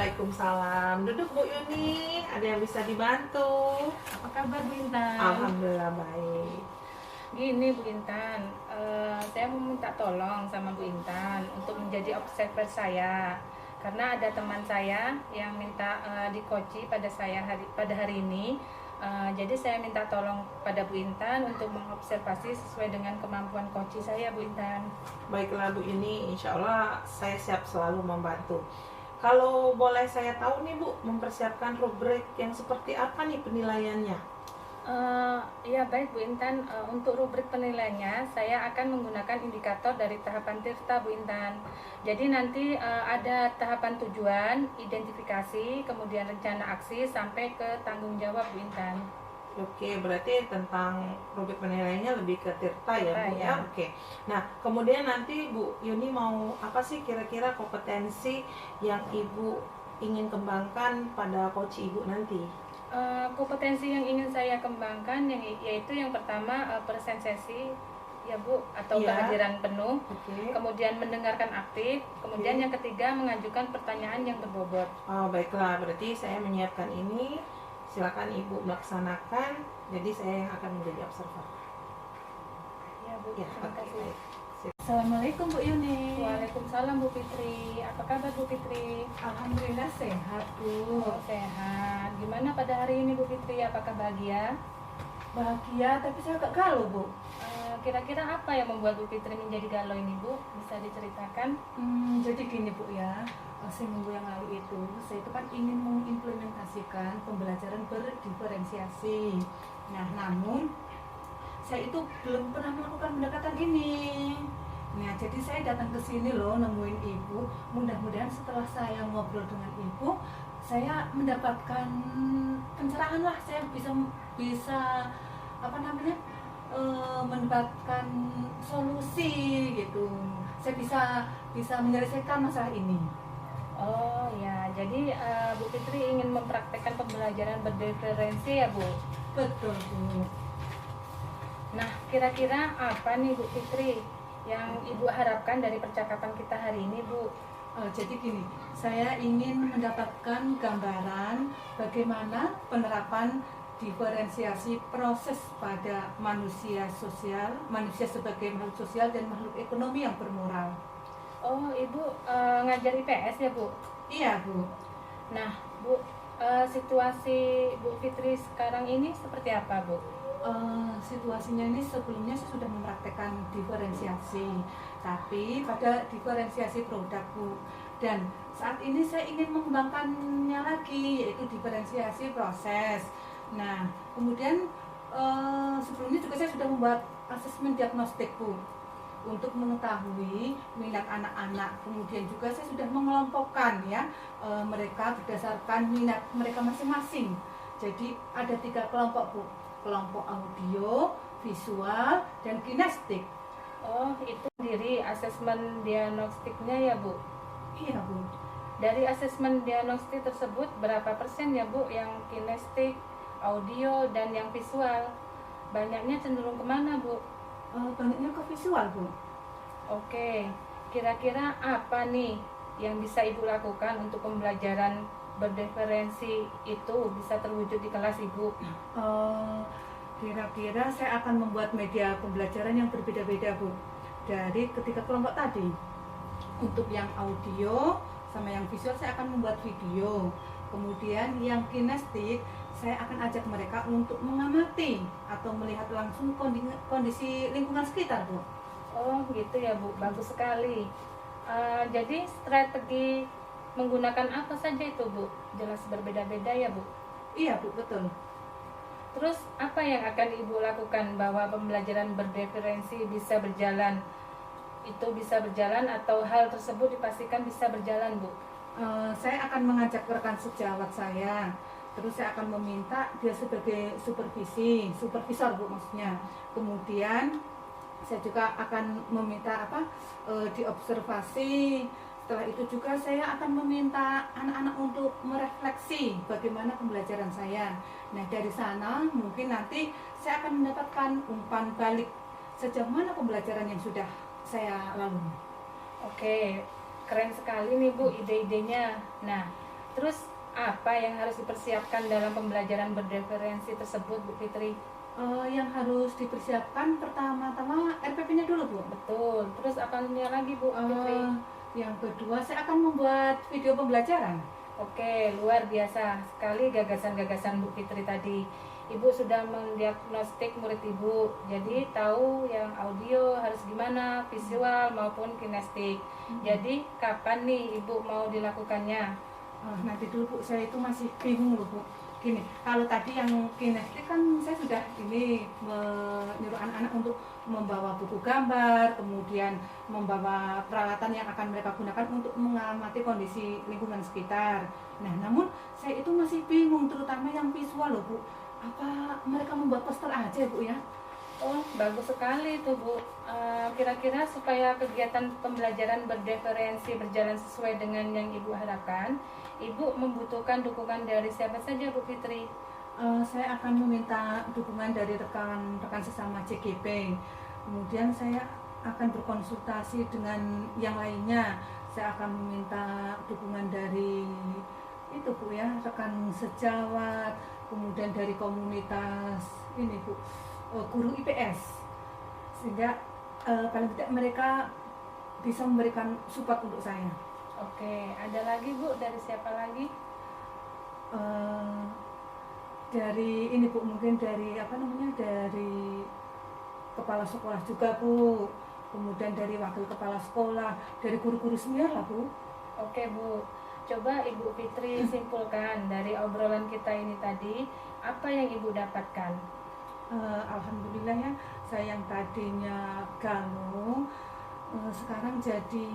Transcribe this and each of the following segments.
Waalaikumsalam. Duduk Bu Yuni, ada yang bisa dibantu? Apa kabar Bu Intan? Alhamdulillah baik. Gini Bu Intan, saya mau minta tolong sama Bu Intan untuk menjadi observer saya. Karena ada teman saya yang minta di-coaching pada hari ini. Jadi saya minta tolong pada Bu Intan untuk mengobservasi sesuai dengan kemampuan coaching saya Bu Intan. Baiklah Bu Yuni, insya Allah saya siap selalu membantu. Kalau boleh saya tahu nih Bu, mempersiapkan rubrik yang seperti apa nih penilaiannya? Ya baik Bu Intan, untuk rubrik penilaiannya saya akan menggunakan indikator dari tahapan Tirta Bu Intan. Jadi nanti ada tahapan tujuan, identifikasi, kemudian rencana aksi sampai ke tanggung jawab Bu Intan. Oke, berarti tentang rubrik penilaiannya lebih ke Tirta ya Bu ya? Ya. Oke. Nah, kemudian nanti Bu Yuni mau apa sih kira-kira kompetensi yang Ibu ingin kembangkan pada coach Ibu nanti? Kompetensi yang ingin saya kembangkan yaitu yang pertama presentasi ya Bu, atau Iya. kehadiran penuh. Oke. Kemudian mendengarkan aktif, kemudian Oke. yang ketiga mengajukan pertanyaan yang berbobot. Oh, baiklah, berarti saya menyiapkan ini. Silakan Ibu melaksanakan. Jadi saya yang akan menjadi observer. Ya Bu, Ya, terima oke. kasih. Baik. Assalamualaikum Bu Yuni. Waalaikumsalam Bu Fitri. Apa kabar Bu Fitri? Alhamdulillah sehat Bu. Oh, sehat. Gimana pada hari ini Bu Fitri? Apakah bahagia? Bahagia tapi saya agak galau Bu. Kira-kira apa yang membuat Bu Fitri menjadi galau ini Bu? Bisa diceritakan? Jadi gini Bu ya, seminggu yang lalu itu saya itu kan ingin mengimplementasikan pembelajaran berdiferensiasi. Nah namun saya itu belum pernah melakukan pendekatan ini. Nah jadi saya datang ke sini loh nemuin Ibu. Mudah-mudahan setelah saya ngobrol dengan Ibu, saya mendapatkan pencerahan lah. Saya bisa apa namanya mendapatkan solusi gitu. Saya bisa menyelesaikan masalah ini. Oh ya, jadi Bu Fitri ingin mempraktekkan pembelajaran berdiferensi ya Bu? Betul Bu. Nah, kira-kira apa nih Bu Fitri yang Ibu harapkan dari percakapan kita hari ini Bu? Jadi gini, saya ingin mendapatkan gambaran bagaimana penerapan diferensiasi proses pada manusia sosial, manusia sebagai makhluk sosial dan makhluk ekonomi yang bermoral. Oh, Ibu ngajar IPS ya Bu? Iya Bu. Nah Bu, situasi Bu Fitri sekarang ini seperti apa Bu? Situasinya ini sebelumnya saya sudah mempraktekkan diferensiasi, tapi pada diferensiasi produk Bu. Dan saat ini saya ingin mengembangkannya lagi, yaitu diferensiasi proses. Nah, kemudian sebelumnya juga saya sudah membuat asesmen diagnostik Bu, untuk mengetahui minat anak-anak. Kemudian juga saya sudah mengelompokkan ya mereka berdasarkan minat mereka masing-masing. Jadi ada 3 kelompok Bu, kelompok audio, visual, dan kinestik. Oh, itu sendiri asesmen diagnostiknya ya Bu? Iya Bu. Dari asesmen diagnostik tersebut berapa persen ya Bu yang kinestik, audio, dan yang visual? Banyaknya cenderung kemana Bu? Banyaknya ke visual Bu. Oke, kira-kira apa nih yang bisa Ibu lakukan untuk pembelajaran berdiferensi itu bisa terwujud di kelas Ibu? Kira-kira saya akan membuat media pembelajaran yang berbeda-beda Bu, dari ketiga kelompok tadi. Untuk yang audio sama yang visual saya akan membuat video. Kemudian yang kinestik saya akan ajak mereka untuk mengamati atau melihat langsung kondisi lingkungan sekitar Bu. Oh gitu ya Bu, bagus sekali. Jadi strategi menggunakan apa saja itu Bu? Jelas berbeda-beda ya Bu? Iya Bu, betul. Terus apa yang akan Ibu lakukan bahwa pembelajaran berdiferensi bisa berjalan? Itu bisa berjalan atau hal tersebut dipastikan bisa berjalan Bu? Saya akan mengajak rekan sejawat saya. Terus saya akan meminta dia sebagai supervisor Bu maksudnya. Kemudian saya juga akan meminta diobservasi. Setelah itu juga saya akan meminta anak-anak untuk merefleksi bagaimana pembelajaran saya. Nah dari sana mungkin nanti saya akan mendapatkan umpan balik sejauh mana pembelajaran yang sudah saya lalui. Oke, keren sekali nih Bu ide-idenya. Nah, Terus apa yang harus dipersiapkan dalam pembelajaran berreferensi tersebut, Bu Fitri? Yang harus dipersiapkan pertama-tama RPP-nya dulu, Bu. Betul. Terus apanya lagi, Bu Fitri? Yang kedua, saya akan membuat video pembelajaran. Oke, luar biasa sekali gagasan-gagasan Bu Fitri tadi. Ibu sudah mendiagnostik murid Ibu, jadi tahu yang audio harus gimana, visual maupun kinestik. Jadi kapan nih Ibu mau dilakukannya? Nanti dulu, Bu, saya itu masih bingung loh, Bu. Gini, kalau tadi yang kinestik kan saya sudah menyuruh anak-anak untuk membawa buku gambar, kemudian membawa peralatan yang akan mereka gunakan untuk mengamati kondisi lingkungan sekitar. Nah, namun saya itu masih bingung, terutama yang visual loh, Bu. Apa mereka membuat poster aja, Bu, ya? Oh, bagus sekali itu, Bu. Kira-kira supaya kegiatan pembelajaran berreferensi berjalan sesuai dengan yang Ibu harapkan, Ibu membutuhkan dukungan dari siapa saja, Bu Fitri? Saya akan meminta dukungan dari rekan-rekan sesama CGP. Kemudian saya akan berkonsultasi dengan yang lainnya. Saya akan meminta dukungan dari itu, Bu, ya, rekan sejawat, kemudian dari komunitas ini, Bu, guru IPS, sehingga paling tidak mereka bisa memberikan support untuk saya. Oke, ada lagi, Bu? Dari siapa lagi? Dari ini, Bu, mungkin dari dari kepala sekolah juga, Bu, kemudian dari wakil kepala sekolah, dari guru-guru senior lah, Bu. Oke, Bu, coba Ibu Fitri simpulkan dari obrolan kita ini tadi, apa yang Ibu dapatkan? Alhamdulillah ya, saya yang tadinya galau, sekarang jadi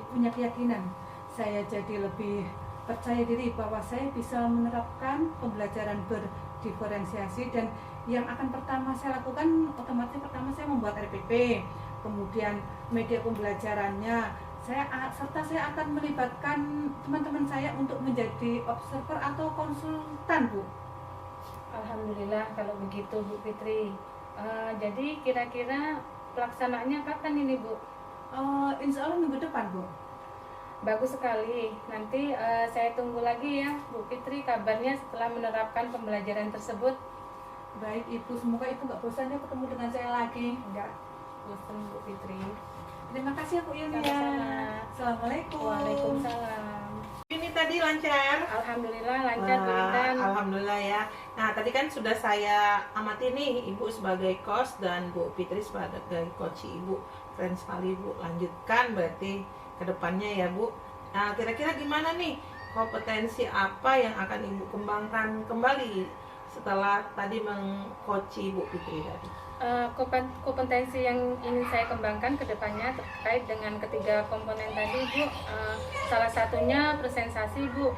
punya keyakinan. Saya jadi lebih percaya diri bahwa saya bisa menerapkan pembelajaran berdiferensiasi, dan yang akan pertama saya lakukan otomatis pertama saya membuat RPP, kemudian media pembelajarannya serta saya akan melibatkan teman-teman saya untuk menjadi observer atau konsultan, Bu. Alhamdulillah kalau begitu, Bu Fitri. Jadi kira-kira pelaksanaannya kapan ini, Bu? Insya Allah minggu depan, Bu. Bagus sekali. Nanti saya tunggu lagi ya, Bu Fitri, kabarnya setelah menerapkan pembelajaran tersebut. Baik, Ibu, semoga Ibu nggak bosan ya ketemu dengan saya lagi. Enggak bosan, Bu Fitri. Terima kasih ya, Bu Yuni. Sama-sama. Assalamualaikum. Waalaikumsalam. Ini tadi lancar. Alhamdulillah lancar, Bu Intan. Alhamdulillah ya. Nah, tadi kan sudah saya amati nih, Ibu sebagai coach dan Bu Fitri sebagai coach Ibu. Keren sekali, Bu. Lanjutkan berarti ke depannya ya, Bu. Nah, kira-kira gimana nih kompetensi apa yang akan Ibu kembangkan kembali setelah tadi mengcoachi Bu Fitri tadi? Kompetensi yang ingin saya kembangkan ke depannya terkait dengan ketiga komponen tadi, Bu. Salah satunya presentasi, Bu.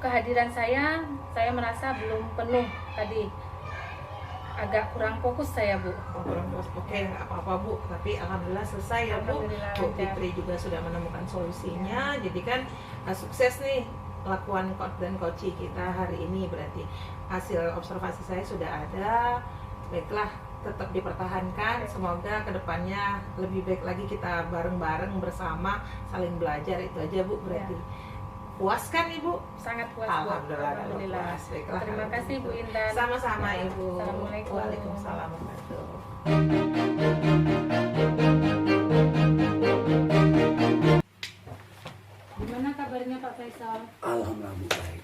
Kehadiran saya merasa belum penuh tadi. Agak kurang fokus saya, Bu. Kurang fokus. Oke, nggak apa-apa, Bu. Tapi alhamdulillah selesai ya, Bu. Alhamdulillah Bu lancar. Fitri juga sudah menemukan solusinya. Jadi kan sukses nih lakukan coach dan coaching kita hari ini. Berarti hasil observasi saya sudah ada. Baiklah, tetap dipertahankan. Semoga kedepannya lebih baik lagi, kita bareng-bareng bersama saling belajar. Itu aja, Bu, berarti. Puas kan, Ibu? Sangat puas, Bu. Alhamdulillah. Alhamdulillah. Puas. Baiklah, Terima kalau kasih, Bu begitu. Intan. Sama-sama, Ya, Ibu. Assalamualaikum. Waalaikumsalam warahmatullahi. Gimana kabarnya Pak Faisal? Alhamdulillah baik.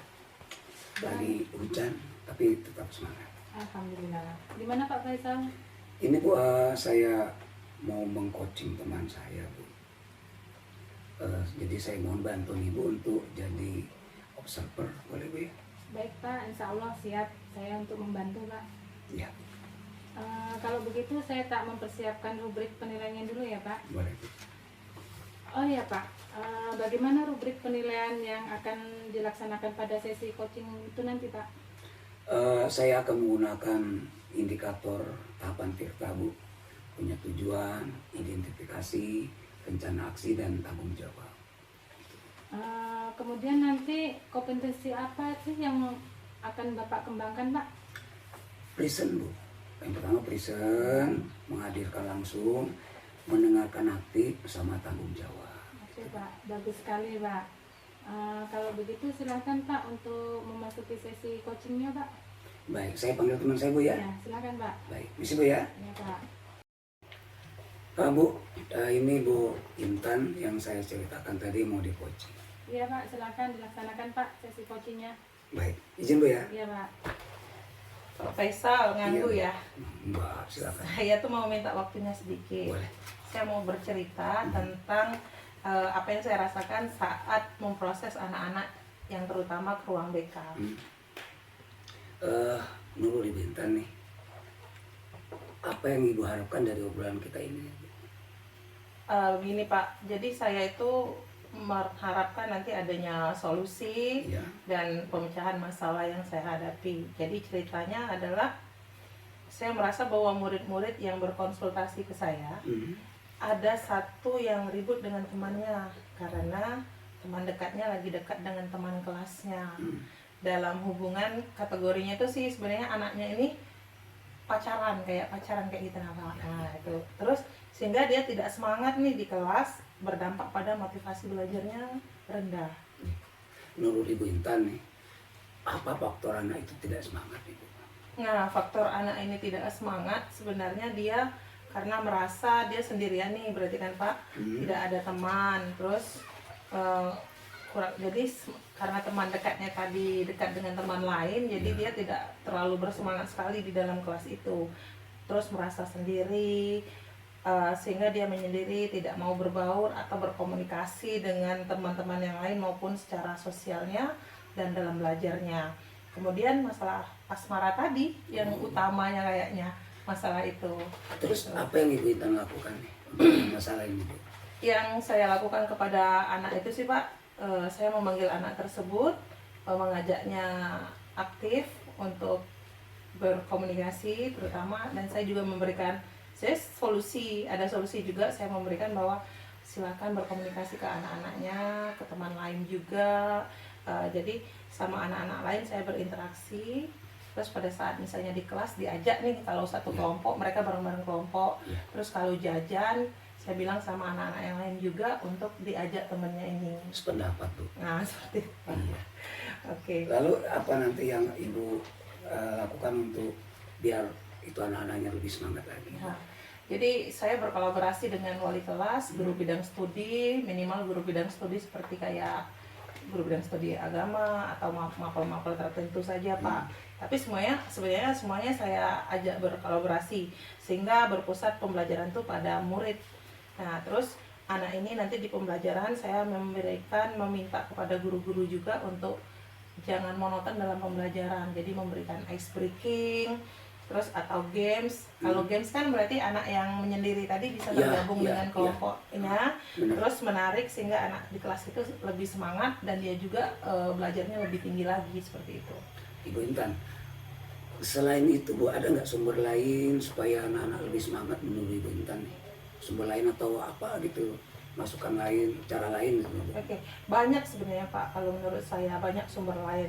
Lagi hujan tapi tetap semangat. Alhamdulillah. Gimana Pak Faisal? Ini Bu, saya mau mengcoaching teman saya, Bu. Jadi saya mohon bantu Ibu untuk jadi observer, boleh Bu ya? Baik Pak, insya Allah siap saya untuk membantu Pak. Ya, Kalau begitu saya tak mempersiapkan rubrik penilaian dulu ya Pak. boleh Bu. Oh ya Pak, bagaimana rubrik penilaian yang akan dilaksanakan pada sesi coaching itu nanti Pak? Saya akan menggunakan indikator tahapan tirta, Bu. Punya tujuan, identifikasi, rencana aksi, dan tanggung jawab. Kemudian nanti kompetensi apa sih yang akan Bapak kembangkan Pak? Present, Bu. Yang pertama present, menghadirkan langsung, mendengarkan aktif, sama tanggung jawab. Oke Pak, bagus sekali Pak. Kalau begitu silakan Pak untuk memasuki sesi coachingnya Pak. Baik, saya panggil teman saya Bu ya. Ya, silakan Pak. Baik, misi Bu ya. Ya Pak. Bu, ini Bu Intan yang saya ceritakan tadi mau di coaching. Iya Pak, silakan dilaksanakan Pak sesi coachingnya. Baik, izin Bu ya. Iya Pak. Pak Faisal nganggu Iya. ya. Mbak, silakan. Saya tuh mau minta waktunya sedikit. Boleh. Saya mau bercerita tentang apa yang saya rasakan saat memproses anak-anak yang terutama ke ruang BK. Nurul Ibu Intan nih, apa yang Ibu harapkan dari obrolan kita ini? Begini Pak, jadi saya itu mengharapkan nanti adanya solusi Iya. dan pemecahan masalah yang saya hadapi. Jadi ceritanya adalah saya merasa bahwa murid-murid yang berkonsultasi ke saya ada satu yang ribut dengan temannya karena teman dekatnya lagi dekat dengan teman kelasnya. Dalam hubungan kategorinya itu sih sebenarnya anaknya ini pacaran kayak gitu nah itu. Terus sehingga dia tidak semangat nih di kelas, berdampak pada motivasi belajarnya rendah. Nurul Ibu Intan nih, apa faktor anak itu tidak semangat Ibu? Nah, faktor anak ini tidak semangat sebenarnya dia karena merasa dia sendirian nih, berarti kan Pak, tidak ada teman. Terus jadi karena teman dekatnya tadi dekat dengan teman lain, jadi dia tidak terlalu bersemangat sekali di dalam kelas itu. Terus merasa sendiri, sehingga dia menyendiri, tidak mau berbaur atau berkomunikasi dengan teman-teman yang lain maupun secara sosialnya dan dalam belajarnya. Kemudian masalah asmara tadi yang utamanya kayaknya masalah itu. Terus apa yang Ibu Intan lakukan nih untuk masalah ini Bu? Yang saya lakukan kepada anak itu sih Pak, saya memanggil anak tersebut, mengajaknya aktif untuk berkomunikasi terutama, dan saya juga memberikan ada solusi juga. Saya memberikan bahwa silakan berkomunikasi ke anak-anaknya, ke teman lain juga. Jadi sama anak-anak lain saya berinteraksi. Terus pada saat misalnya di kelas diajak nih, kalau satu kelompok mereka bareng-bareng kelompok. Terus kalau jajan saya bilang sama anak-anak yang lain juga untuk diajak temennya ini. Sependapat Bu. Nah seperti itu. Iya. Oke. Lalu apa nanti yang Ibu lakukan untuk biar itu anak-anaknya lebih semangat lagi? Nah, jadi saya berkolaborasi dengan wali kelas, guru bidang studi, minimal guru bidang studi seperti kayak guru bidang studi agama atau mapel-mapel tertentu saja Pak. Tapi sebenarnya semuanya saya ajak berkolaborasi sehingga berpusat pembelajaran itu pada murid. Nah terus anak ini nanti di pembelajaran saya meminta kepada guru-guru juga untuk jangan monoton dalam pembelajaran. Jadi memberikan ice breaking, terus atau games. Kalau games kan berarti anak yang menyendiri tadi bisa bergabung dengan kelompoknya, terus menarik sehingga anak di kelas itu lebih semangat dan dia juga belajarnya lebih tinggi lagi, seperti itu. Ibu Intan, selain itu Bu, ada nggak sumber lain supaya anak-anak lebih semangat menurut Ibu Intan nih? Sumber lain atau apa gitu, masukan lain, cara lain gitu. Oke, banyak sebenarnya Pak. Kalau menurut saya banyak sumber lain.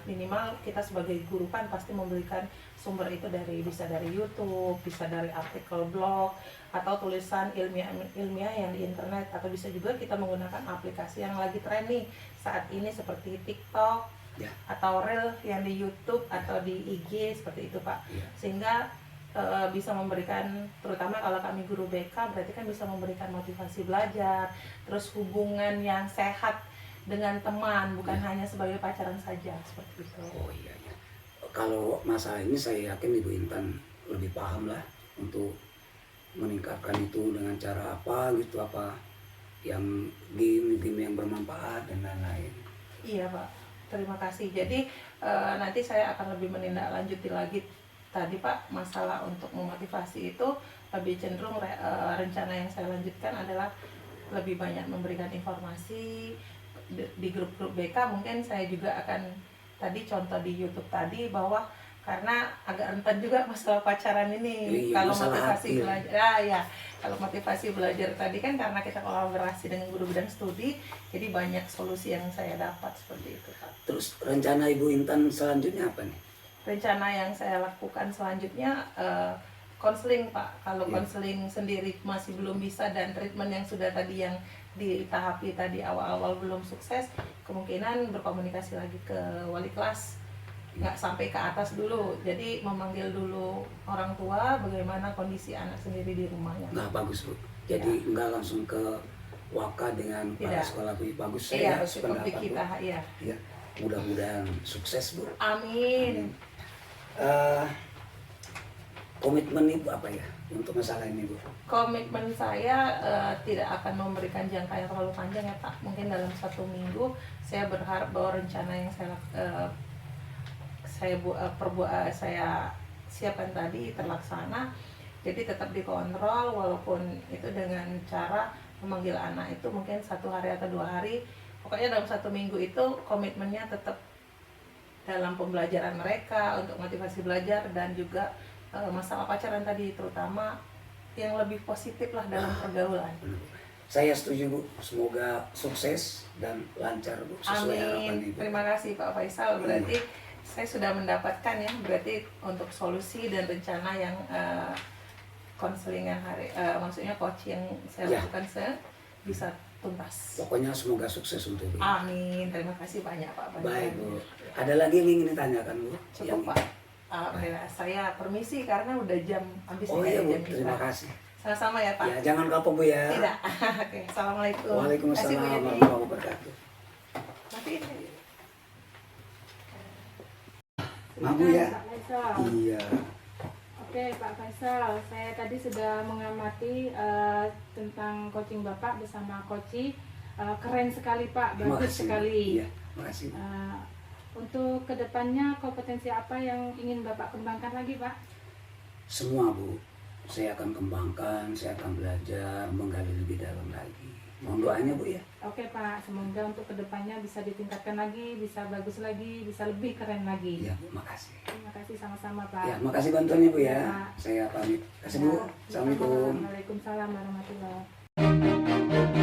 Minimal kita sebagai guru kan pasti memberikan sumber itu bisa dari YouTube, bisa dari artikel blog atau tulisan ilmiah yang di internet, atau bisa juga kita menggunakan aplikasi yang lagi tren nih saat ini seperti TikTok atau Reel yang di YouTube atau di IG seperti itu Pak. Sehingga bisa memberikan, terutama kalau kami guru BK berarti kan bisa memberikan motivasi belajar, terus hubungan yang sehat dengan teman, bukan hanya sebagai pacaran saja, seperti itu. Oh iya. Kalau masalah ini saya yakin Ibu Intan lebih paham lah untuk meningkatkan itu dengan cara apa gitu, apa yang game yang bermanfaat dan lain-lain. Iya Pak, terima kasih. Jadi nanti saya akan lebih menindaklanjuti lagi tadi Pak, masalah untuk memotivasi itu lebih cenderung rencana yang saya lanjutkan adalah lebih banyak memberikan informasi di grup-grup BK. Mungkin saya juga akan tadi contoh di YouTube tadi bahwa karena agak rentan juga masalah pacaran ini. Kalau motivasi belajar, kalau motivasi belajar tadi kan karena kita kolaborasi dengan guru bidang studi, jadi banyak solusi yang saya dapat seperti itu Pak. Terus rencana Ibu Intan selanjutnya apa nih? Rencana yang saya lakukan selanjutnya konseling Pak. Kalau konseling sendiri masih belum bisa dan treatment yang sudah tadi yang di tahap kita di awal-awal belum sukses, kemungkinan berkomunikasi lagi ke wali kelas, nggak sampai ke atas dulu. Jadi memanggil dulu orang tua, bagaimana kondisi anak sendiri di rumahnya. Nggak bagus Bu. Jadi nggak langsung ke Waka dengan para Tidak. sekolah Bu. Bagus Iya, saya seperti sependapat, Bu. kita, iya. Ya, mudah-mudahan sukses Bu. Amin. Komitmen Ibu apa ya untuk masalah ini Bu? Komitmen saya tidak akan memberikan jangka yang terlalu panjang ya Pak. Mungkin dalam 1 minggu saya berharap bahwa rencana yang saya siapkan tadi terlaksana. Jadi tetap dikontrol, walaupun itu dengan cara memanggil anak itu mungkin 1 hari atau 2 hari. Pokoknya dalam 1 minggu itu komitmennya tetap dalam pembelajaran mereka, untuk motivasi belajar, dan juga masalah pacaran tadi, terutama yang lebih positif lah dalam pergaulan. Saya setuju Bu, semoga sukses dan lancar Bu sesuai harapan Amin. Ibu. Terima kasih Pak Faisal. Berarti saya sudah mendapatkan ya, berarti untuk solusi dan rencana yang konselingan maksudnya coach yang saya Ya. lakukan bisa tuntas. Pokoknya semoga sukses untuk Ibu. Amin. Terima kasih banyak Pak Faisal. Baik Bu. Ada lagi yang ingin ditanyakan Bu? Cukup Pak. Alhamdulillah. Saya permisi karena udah jam habis Oh nih, iya Bu, jam terima kita. kasih. Sama-sama ya Pak. Ya, jangan kapok Bu ya. Tidak. Oke. Assalamualaikum. Waalaikumsalam Terima kasih, Bu Yati. warahmatullahi wabarakatuh. Matiin ya. Nah Bu ya. Pak Faisal. Iya. Oke Pak Faisal, saya tadi sudah mengamati tentang coaching Bapak bersama Koci. Keren sekali Pak, Terima bagus kasih. sekali. Iya, terima kasih. Untuk kedepannya kompetensi apa yang ingin Bapak kembangkan lagi Pak? Semua Bu, saya akan kembangkan, saya akan belajar, menggali lebih dalam lagi. Mohon doanya Bu ya. Oke Pak, semoga untuk kedepannya bisa ditingkatkan lagi, bisa bagus lagi, bisa lebih keren lagi. Iya Bu, makasih. Terima kasih sama-sama Pak. Ya, makasih bantuannya Bu ya. Ya, Pak. Saya pamit. Kasih Ya, Bu. Assalamualaikum. Waalaikumsalam warahmatullahi wabarakatuh.